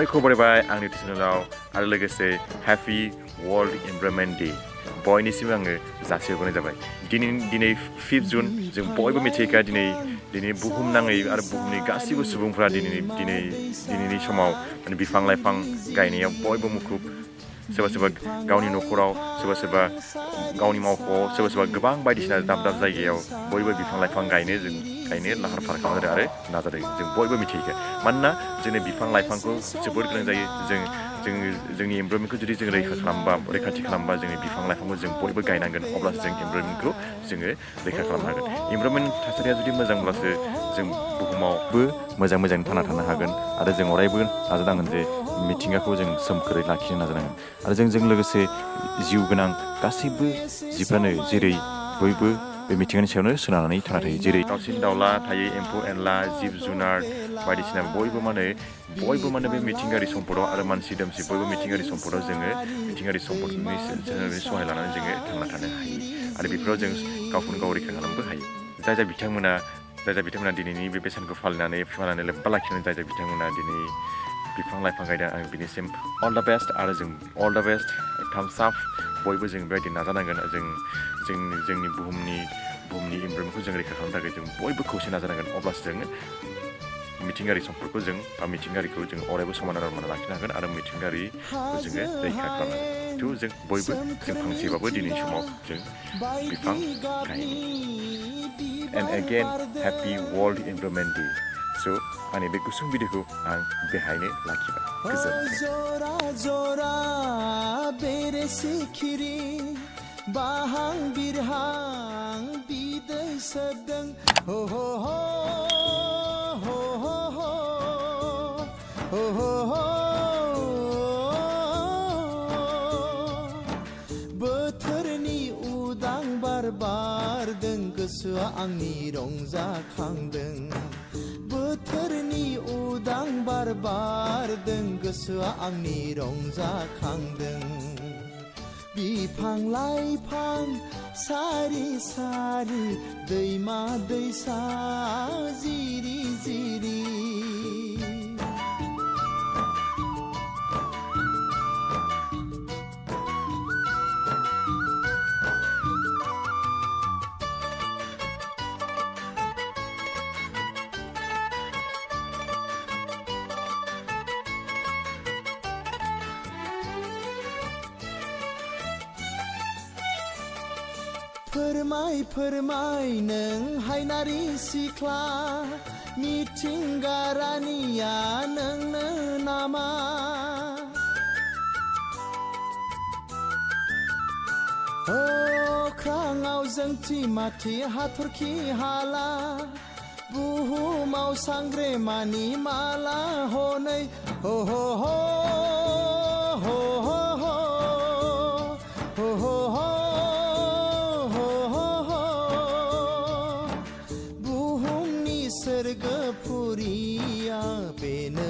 साबायखर बावबाय आंनि चेनेलाव आरो लोगोसे हैप्पी वर्ल्ड एनवायरनमेन्ट डे बयनिसिम आङो जासिहरनाय जाबाय। दिनै 5 जुन जों बयबो मिथिखायो दिनै बुहुमनाङै आरो बुहुमनि गासिबो सुबुंफ्रा दिनैनि समाव माने बिफां लाइफां गायनायाव बयबो मुखुब। सोरबा गावनि न'खराव सोरबा गावनि मावख'आव सोरबा गोबां बायदिसिना दाब जायगायाव बयबो बिफां लाइफां गायनो लाहार फाहार खालामदों आरो नाजादों। जों बयबो मिथियो मानोना जोंनो बिफां लाइफांखौ जोबोद गोनां जायो। जोंनि एनवायरनमेन्टखौ जुदि जों रैखाथि खालामबा जोंनि बिफां लाइफांखौ जों बयबो गायनांगोन, अब्लासो जों एनवायरनमेन्टखौ जोङो रैखा खालामनो हागोन। एनवायरनमेन्ट थासारिया जुदि मोजांब्लासो जों बुहुमावबो मोजां थांना थानो हागोन आरो जों अरायबो नाजानांगोन जे मिथिंगाखौ जों सोमखोरै लाखिनो नाजानांगोन आरो जोंजों लोगोसे जिउ गोनां गासैबो जिबफ्रानो जेरै बयबो बे मिथिंगानि सायावनो सोनारनानै थांना थायो। जेरै दाउसिन दाउला थायो, एम्फौ एनला, जिब जुनार बायदिसिना बयबो माने बे मिथिंगायारि सम्पदाव आरो मानसि दोमसि बयबो मिथिंगायारि सम्पदाव जोङो मिथिंगायारि सम्पदनि सहाय लानानै जोङो थांना थानो हायो आरो बेफोराव जों गावखौनो गाव रैखा खालामनोबो हायो। जाय बिथांमोना दिनैनि बे बेसानखौ फालिनानै लोब्बा लाखिनानै जाय बिथांमोना दिनै बिफां लाइफां गायदों, आं बिनिसिम अल दा बेस्ट आरो जों अल दा बेस्ट थाम्स आप। बयबो जों बेबायदि नाजानांगोन। जोंनि बुहुमनि एनवायरनमेन्टखौ जों रैखा खालामनो थाखाय जों बयबो खौसे नाजानांगोन, अब्लासो जोङो मिथिंगायारि सम्पदखौ मिथिंगायारिखौ जों अरायबो समायना रमायना लाखिनो हागोन आरो मिथिंगायारिखौ जोङो रैखा खालामनो हागोन। जों बयबो फांसेबाबो दिनैनि समाव जों बिफां गायनि। And again happy world environment day. आंनि बे गुसुं भिडिअखौ आं बेहायनो लाखिबाय। गोजोन्थों। बाहां बिरहां बिदै सोबदों हो हो हो हो हो हो हो हो। बोथोरनि उदां बार बारदों, गोसोआ आंनि रंजाखांदों। बोथोरनि उदां बार बारदों, गोसोआ आंनि रंजाखांदों। बिफां लाइफां सारि सारि, दैमा दैसा जिरि जिरि। फोरमाय नों हायनारि सिख्ला, मिथिंगा रानिया नोंनो नामा? अख्राङाव जोंथि माथि हाथरखि हाला, बुहुमाव सांग्रेमानि माला हनै हो हो हो हो हो हो हो हो। सोरगोफुरिया बेनो